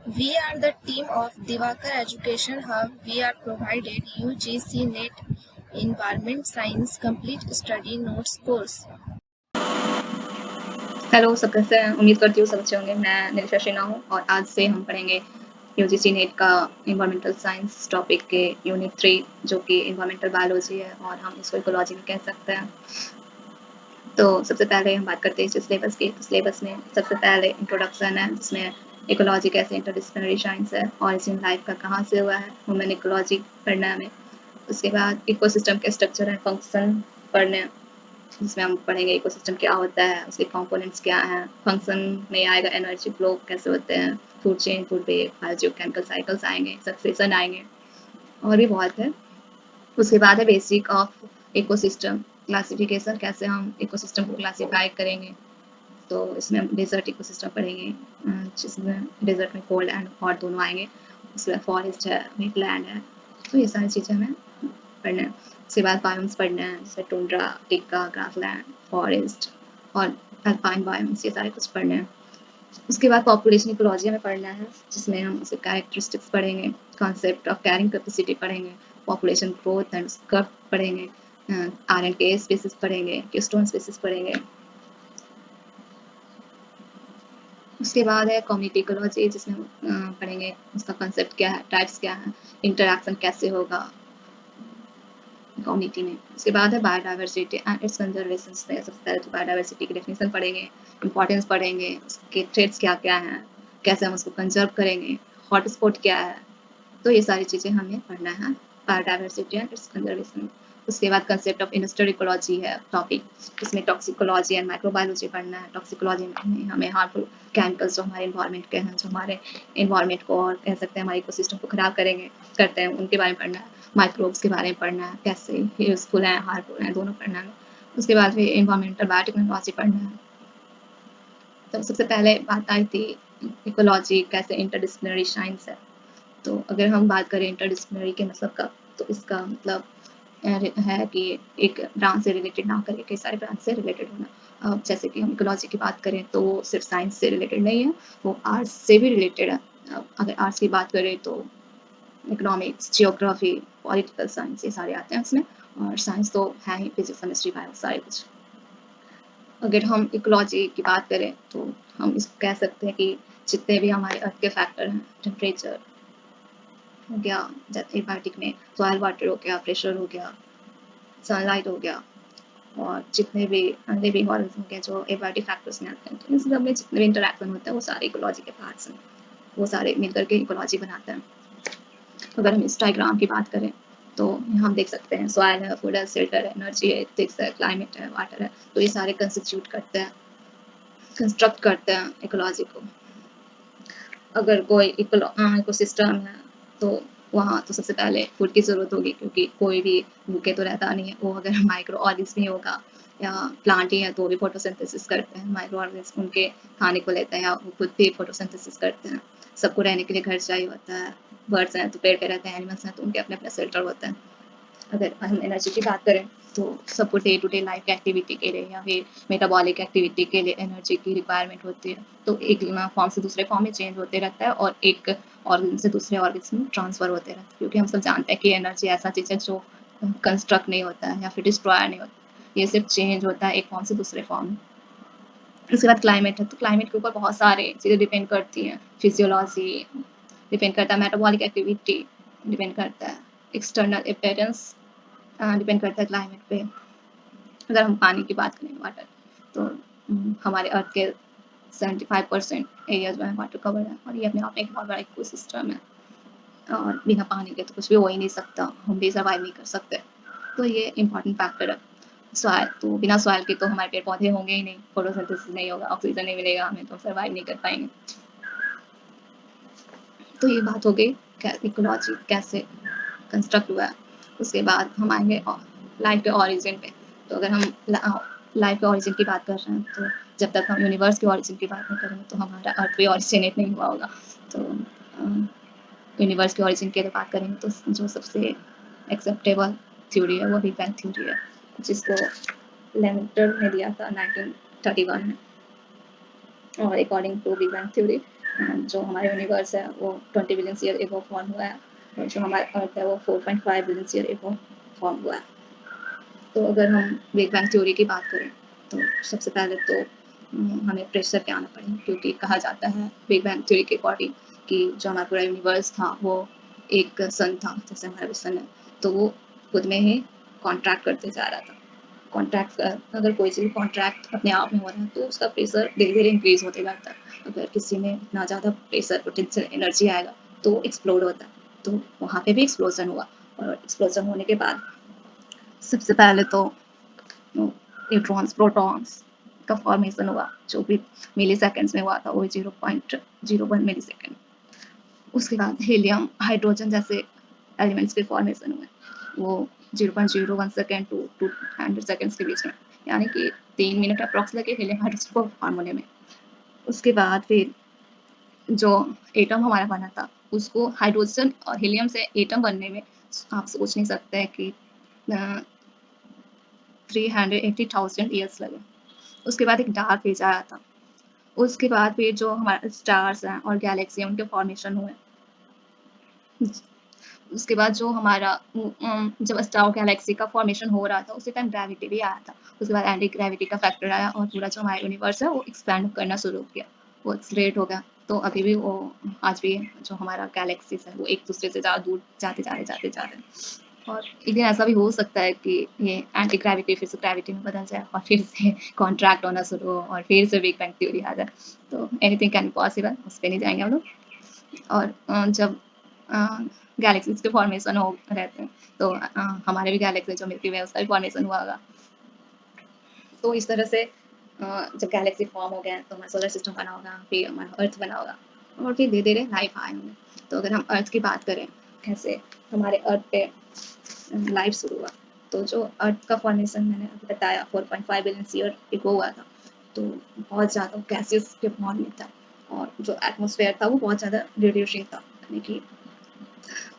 We are the team of Divakar Education Hub. We are provided UGC NET Environment Science Complete Study Notes course. Hello, सब कैसे हैं? उम्मीद करती हूँ सब अच्छे होंगे। मैं निलिशा सिन्हा हूँ और आज से हम पढ़ेंगे यूजीसी नेट का इन्वायरमेंटल साइंस टॉपिक के यूनिट 3 जो कि इन्वायरमेंटल बायोलॉजी है और हम इसको इकोलॉजी भी कह सकते हैं। तो सबसे पहले हम बात करते हैं इस सिलेबस की। तो सिलेबस में सबसे पहले इंट्रोडक्शन है जिसमें इकोलॉजी कैसे इंटरडिसिप्लिनरी साइंस है, ऑरिजिन लाइफ का कहाँ से हुआ है, ह्यूमन इकोलॉजी पढ़ना है हमें। उसके बाद इकोसिस्टम के स्ट्रक्चर एंड फंक्शन पढ़ने हैं जिसमें हम पढ़ेंगे इकोसिस्टम क्या होता है, उसके कंपोनेंट्स क्या हैं, फंक्शन में आएगा एनर्जी फ्लो कैसे होते हैं, food chain, food web, biochemical cycles आएंगे, सक्सेशन आएंगे और भी बहुत है। उसके बाद है बेसिक ऑफ इकोसिस्टम क्लासिफिकेशन, कैसे हम इकोसिस्टम को क्लासिफाई करेंगे। तो इसमें हम डेजर्ट इकोसिस्टम पढ़ेंगे जिसमें डेजर्ट में कोल्ड एंड हॉट दोनों आएंगे। उसके बाद फॉरेस्ट है, वेटलैंड है, तो ये सारी चीज़ें हमें पढ़ना है। उसके बाद बायोम्स पढ़ना है जैसे टुंड्रा, टिक्का, ग्रासलैंड, फॉरेस्ट और अल्पाइन बायोम्स, ये सारे कुछ पढ़ने हैं। उसके बाद पॉपुलेशन इकोलॉजी हमें पढ़ना है जिसमें हम उसके कैरेक्टरिस्टिक्स पढ़ेंगे, कॉन्सेप्ट ऑफ कैरिंग कैपेसिटी पढ़ेंगे, पॉपुलेशन ग्रोथ एंड कर्व पढ़ेंगे, आर एंड के स्पेसिस पढ़ेंगे, कीस्टोन स्पेसिस पढ़ेंगे। उसके बाद है कम्युनिटी इकोलॉजी जिसमें हम पढ़ेंगे उसका कॉन्सेप्ट क्या है, टाइप्स क्या है, इंटरैक्शन कैसे होगा कम्युनिटी में। उसके बाद है बायोडाइवर्सिटी एंड इट्स कंजर्वेशन में सबसे पहले तो बायोडाइवर्सिटी की डेफिनेशन पढ़ेंगे, इंपॉर्टेंस पढ़ेंगे, उसके थ्रेड्स क्या क्या हैं, कैसे हम उसको कंजर्व करेंगे, हॉटस्पॉट क्या है, तो ये सारी चीज़ें हमें पढ़ना है बायोडाइवर्सिटी एंड इट्स कंजर्वेशन। उसके बाद कंसेप्ट ऑफ इंडस्ट्रियल इकोलॉजी है टॉपिक, इसमें टॉक्सिकोलॉजी एंड माइक्रोबायोलॉजी पढ़ना है। टॉक्सिकोलॉजी में हमें हार्मफुल केमिकल्स जो हमारे इन्वायरमेंट के हैं, जो हमारे इन्वायरमेंट को और कह सकते हैं हमारे इकोसिस्टम को खराब करेंगे करते हैं, उनके बारे में पढ़ना है। माइक्रोब्स के बारे में पढ़ना है, कैसे यूजफुल हैं, हार्मफुल हैं, दोनों पढ़ना है। उसके बाद फिर इन्वायरमेंटल बायोटेक्नोलॉजी पढ़ना है। तो सबसे पहले बात आई थी इकोलॉजी कैसे इंटरडिसिप्लिनरी साइंस है। तो अगर हम बात करें इंटरडिसिप्लिनरी के मतलब का, तो इसका मतलब है कि एक ब्रांच से रिलेटेड ना करके कई सारे ब्रांच से रिलेटेड होना। जैसे कि हम इकोलॉजी की बात करें तो वो सिर्फ साइंस से रिलेटेड नहीं है, वो आर्ट्स से भी रिलेटेड है। अगर आर्ट्स की बात करें तो इकोनॉमिक्स, जियोग्राफी, पॉलिटिकल साइंस, ये सारे आते हैं उसमें। और साइंस तो है ही, फिजिक्स, केमिस्ट्री, बायो, सारे कुछ। अगर हम इकोलॉजी की बात करें तो हम इसको कह सकते हैं कि जितने भी हमारे अर्थ के फैक्टर हैं, टेम्परेचर हो गया, एबायोटिक में सॉइल वाटर हो गया, प्रेशर हो गया, सनलाइट हो गया, और जितने भी लिविंग ऑर्गन्स हो गए जो एबायोटिक फैक्टर्स में आते हैं, तो इन सब में जितने भी इंटरैक्शन होता है वो सारे इकोलॉजी के पार्ट्स हैं, वो सारे मिलकर के इकोलॉजी बनाते हैं। अगर हम इस डायग्राम की बात करें तो हम देख सकते हैं सॉइल है, फूड है, शेल्टर है, एनर्जी है, एथिक्स है, क्लाइमेट है, वाटर है, तो ये सारे कंस्टिट्यूट करते हैं, कंस्ट्रक्ट करते हैं इकोलॉजी को। अगर कोई इकोसिस्टम है तो वहाँ तो सबसे पहले फूड की ज़रूरत होगी क्योंकि कोई भी भूखे तो रहता नहीं है। वो अगर माइक्रो ऑर्गेनिज्म ही होगा या प्लांट ही है तो भी फोटोसिंथेसिस करते हैं, माइक्रो ऑर्गेनिज्म उनके खाने को लेते हैं या वो खुद भी फोटोसिंथेसिस करते हैं। सबको रहने के लिए घर चाहिए होता है, बर्ड्स हैं तो पेड़ पे रहते हैं, एनिमल्स हैं तो उनके अपने अपने शेल्टर होते हैं। अगर हम एनर्जी की बात करें तो सबको day to day life activity के लिए या फिर मेटाबॉलिक एक्टिविटी के लिए एनर्जी की रिक्वायरमेंट होती है, तो एक फॉर्म से दूसरे फॉर्म में चेंज होते रहता है और एक ऑर्गन से दूसरे ऑर्गन में ट्रांसफर होते रहता है, क्योंकि हम सब जानते हैं कि एनर्जी ऐसा चीज़ है जो कंस्ट्रक्ट नहीं होता है या फिर डिस्ट्रॉय नहीं होता, ये सिर्फ चेंज होता है एक फॉर्म से दूसरे फॉर्म में। उसके बाद क्लाइमेट है, तो क्लाइमेट के ऊपर बहुत सारे चीज़ें डिपेंड करती हैं, फिजियोलॉजी डिपेंड करता है, मेटाबॉलिक एक्टिविटी डिपेंड करता है, एक्सटर्नल अपेयरेंस डिपेंड करता है क्लाइमेट पे। अगर हम पानी की बात करें वाटर, तो हमारे अर्थ के 75% एरिया जो है वाटर कवर है और ये अपने आप में एक बहुत बड़ा इकोसिस्टम है और बिना पानी के तो कुछ भी हो ही नहीं सकता, हम भी सर्वाइव नहीं कर सकते, तो ये इम्पॉर्टेंट फैक्टर है। सॉइल, तो बिना सॉइल के तो हमारे पेड़ पौधे होंगे ही नहीं, फोटोसिंथेसिस नहीं होगा, ऑक्सीजन नहीं मिलेगा हमें तो सर्वाइव नहीं कर पाएंगे। तो ये बात हो गई इकोलॉजी कैसे कंस्ट्रक्ट हुआ है। उसके बाद हम आएंगे लाइफ के ऑरिजिन पे। तो अगर हम लाइफ के ऑरिजिन की बात कर रहे हैं तो जब तक हम यूनिवर्स के ऑरिजिन की बात नहीं करेंगे तो हमारा अर्थ भी ऑरिजिनेट नहीं हुआ होगा। तो यूनिवर्स के ऑरिजिन की बात करेंगे तो जो सबसे एक्सेप्टेबल थ्योरी है वो बिग बैंग थ्योरी है, जिसको लेमेटर ने दिया था 1931 में। और according to big bang theory जो हमारा यूनिवर्स है वो 20 बिलियन ईयर एगो फॉर्म हुआ है, और जो हमारा अर्थ है वो 4.5 बिलियन ईयर एगो फॉर्म हुआ है। तो अगर हम बिग बैंग थ्योरी की बात करें तो सबसे पहले तो हमें प्रेशर पे आना पड़ेगा, क्योंकि कहा जाता है बिग बैंग थ्योरी के अकॉर्डिंग कि जो हमारा पूरा यूनिवर्स था वो एक सन था, जैसे हमारा भी सन है, तो वो खुद में ही कॉन्ट्रैक्ट करते जा रहा था। कॉन्ट्रैक्ट, अगर कोई चीज़ कॉन्ट्रैक्ट अपने आप में हो रहा है तो उसका प्रेशर धीरे धीरे इंक्रीज होते जाता है। अगर किसी में इतना ज़्यादा प्रेशर पोटेंशियल एनर्जी आएगा तो एक्सप्लोड होता है, तो वहाँ पे भी एक्सप्लोजन हुआ, और एक्सप्लोजन होने के बाद सबसे पहले तो न्यूट्रॉन्स प्रोटॉन्स का फॉर्मेशन हुआ, जो भी मिली सेकेंड्स में हुआ था, वो 0.01 मिली सेकेंड। उसके बाद हीलियम हाइड्रोजन जैसे एलिमेंट्स के फॉर्मेशन हुए, वो 0.01 सेकेंड टू 200 सेकेंड्स के बीच में, यानी कि 3 मिनट अप्रॉक्स लगे हीलियम हाइड्रोजन को फॉर्म होने में। उसके बाद फिर जो एटम हमारा बना था, उसको हाइड्रोजन और हीलियम से एटम बनने में आप सोच नहीं सकते कि 380,000 ईयर्स लगे। उसके बाद एक डार्क एज आया था। उसके बाद फिर जो हमारे स्टार्स हैं और गैलेक्सी हैं उनके फॉर्मेशन हुए। उसके बाद जो हमारा जब स्टार गैलेक्सी का फॉर्मेशन हो रहा था उसी टाइम ग्रेविटी भी आया था। उसके बाद एंटी ग्रेविटी का फैक्टर आया और पूरा जो हमारा यूनिवर्स है वो एक्सपैंड करना शुरू हो गया, वो एक्सलेट हो गया। तो अभी भी वो आज भी जो हमारा गैलेक्सीज है वो एक दूसरे से ज़्यादा दूर जाते जा रहे हैं। और एक दिन ऐसा भी हो सकता है कि ये एंटी ग्रेविटी फिर से ग्रेविटी में बदल जाए और फिर से कॉन्ट्रैक्ट होना शुरू हो और फिर से बिग बैंग थ्योरी आ जाए। तो एनीथिंग कैन पॉसिबल, उस पर नहीं जाएंगे हम लोग। और जब गैलेक्सीज के फॉर्मेशन हो रहते हैं तो हमारे भी गैलेक्सी जो मिल्की वे है उसका भी फॉर्मेशन हुआ होगा। तो इस तरह से जब गैलेक्सी फॉर्म हो गया तो हमारा सोलर सिस्टम बना होगा, फिर हमारा अर्थ बना होगा, और फिर धीरे धीरे लाइफ आए होंगे। तो अगर हम अर्थ की बात करें, कैसे हमारे अर्थ पे लाइफ शुरू हुआ, तो जो अर्थ का फॉर्मेशन मैंने अभी बताया 4.5 बिलियन ईयर एगो हुआ था, तो बहुत ज़्यादा गैसेस के फॉर्म में था, और जो एटमॉस्फेयर था वो बहुत ज़्यादा रेडिएशन था, यानी कि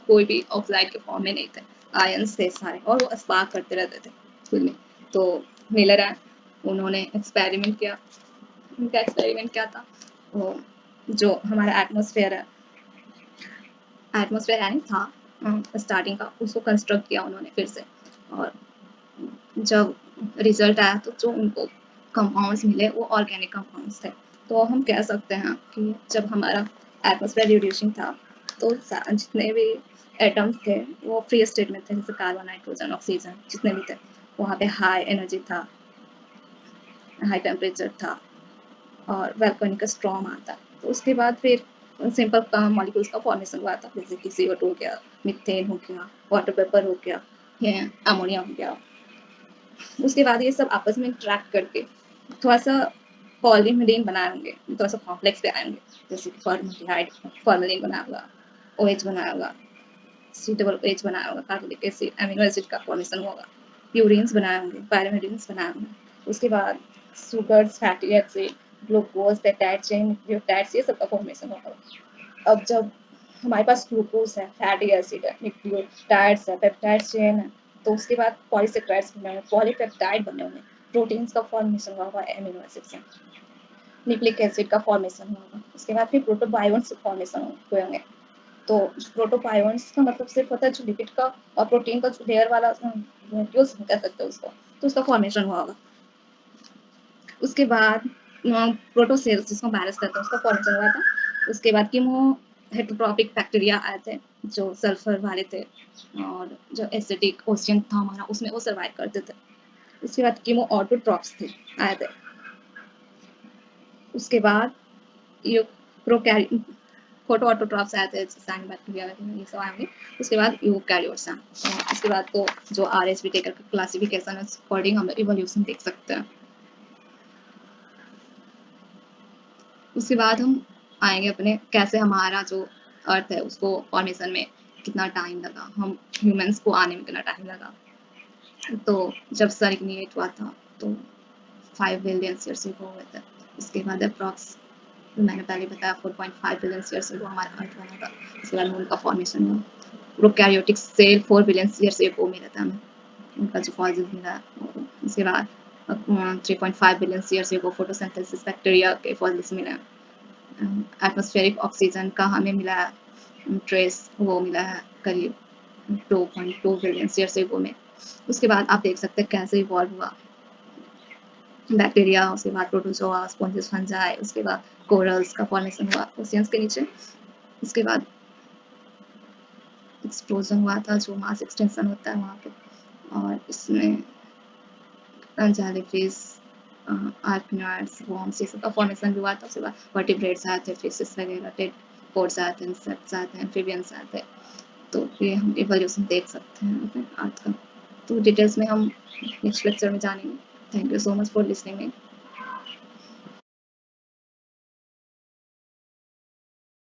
कोई भी ऑक्साइड के फॉर्म में नहीं थे, आयंस थे सारे, और वो स्पार्क करते रहते थे खुद में। तो मिलर है, उन्होंने एक्सपेरिमेंट किया। उनका एक्सपेरिमेंट क्या था, वो जो हमारा एटमॉस्फेयर है, एटमॉस्फेयर यानी था स्टार्टिंग का, उसको कंस्ट्रक्ट किया उन्होंने फिर से। और जब रिजल्ट आया तो जो उनको कंपाउंड्स मिले वो ऑर्गेनिक कंपाउंड्स थे। तो हम कह सकते हैं कि जब हमारा एटमॉस्फेयर रिड्यूसिंग था तो जितने भी एटम्स थे वो फ्री स्टेट में थे, जैसे कार्बन, नाइट्रोजन, ऑक्सीजन जितने भी थे, वहाँ पे हाई एनर्जी था, हाई टेम्परेचर था, और वैल्केनिक स्टॉर्म आता। तो उसके बाद फिर सिंपल मॉलिक्यूल्स का फॉर्मेशन हुआ था, जैसे कि CO2 हो गया, मीथेन हो गया, वाटर पेपर हो गया, अमोनिया हो गया। उसके बाद ये सब आपस में इंटरेक्ट करके थोड़ा सा पॉलीमरीन बनाए होंगे, थोड़ा सा कॉम्प्लेक्स पे आएंगे, जैसे कि फॉर्मल्डिहाइड, फॉर्मलिन बनाया होगा, OH बनाया होगा, सूटेबल OH बनाया होगा, कार्बोनिक एसिड, अमीनो एसिड का फॉर्मेशन होगा, प्यूरिन्स बनाए होंगे, पायरिमिडीन्स बनाए होंगे। उसके बाद sugars, fatty acid, glucose, peptide chain, nucleotides, ये सब का फॉर्मेशन होगा। अब जब हमारे पास ग्लूकोज है, फैटी एसिड है, न्यूक्लियोटाइड्स है, पेप्टाइड चेन है, तो उसके बाद पॉलीसेक्राइड्स बने होंगे, पॉलीपेप्टाइड बने होंगे, प्रोटीन्स का फॉर्मेशन हुआ होगा एमिनो एसिड से, न्यूक्लिक एसिड का फॉर्मेशन हुआ होगा। उसके बाद फिर प्रोटोबायोन्ट्स फॉर्मेशन हुए होंगे। तो प्रोटोबायोन्ट्स का मतलब सिर्फ होता है जो लिपिड का और प्रोटीन का जो लेयर वाला मॉलिक्यूल्स कह सकते हो उसको, तो उसका फॉर्मेशन हुआ होगा। उसके बाद प्रोटोसेल्स जिसको वायरस कहते हैं उसका फॉर्मेशन हुआ था। उसके बाद कीमो हेटरोट्रॉपिक बैक्टीरिया आए थे जो सल्फर वाले थे, और जो एसिडिक ओशियन था हमारा उसमें वो सर्वाइव करते थे। उसके बाद कीमो ऑटोट्रॉप्स थे आए थे। उसके बाद ये प्रोकैरी फोटो ऑटोट्रॉप्स आए थे, साइन बैक्टीरिया ये सब आएंगे। उसके बाद यूकैरियोट्स हैं। उसके बाद तो जो RSV टेकर का क्लासिफिकेशन है अकॉर्डिंग हम इवोल्यूशन देख सकते हैं। उसके बाद हम आएंगे अपने कैसे हमारा जो अर्थ है उसको फॉर्मेशन में कितना टाइम लगा, हम ह्यूमंस को आने में कितना टाइम लगा। तो जब सन इग्निएट हुआ था तो 5 बिलियन ईयर्स एगो हुए थे। उसके बाद अप्रॉक्स मैंने पहले बताया 4.5 बिलियन ईयर्स एगो हमारा अर्थ बना था। उसके बाद मून का फॉर्मेशन हुआ। Prokaryotic cell 4 billion years ago मिला था हमें, उनका जो फॉसिल मिला। उसके बाद 3.5 billion years ago photosynthesis bacteria के फॉसिल्स मिले। एटमॉस्फेरिक ऑक्सीजन का हमें मिला है ट्रेस, वो मिला है करीब 2.2 बिलियन ईयर्स एगो में। उसके बाद आप देख सकते हैं कैसे इवॉल्व हुआ बैक्टीरिया, उसके बाद प्रोटोजोआ, स्पॉन्जेस, फंजाई, उसके बाद कोरल्स का फॉर्मेशन हुआ ओशियंस के नीचे। उसके बाद एक्सप्लोजन हुआ था जो मास एक्सटेंशन होता है वहाँ पे, और इसमें जेलीफिश, आर्कनॉइड्स, वॉर्म्स, ये सब का फॉर्मेशन भी हुआ था। उसके बाद वर्टिब्रेट्स आए थे, फिशेस वगैरह, टेडपोड्स आए थे, इंसेक्ट्स आए थे, एम्फीबियंस आए थे। तो ये हम इवोल्यूशन देख सकते हैं अपने अर्थ का। तो डिटेल्स में हम नेक्स्ट लेक्चर में जानेंगे। Thank you so much for listening.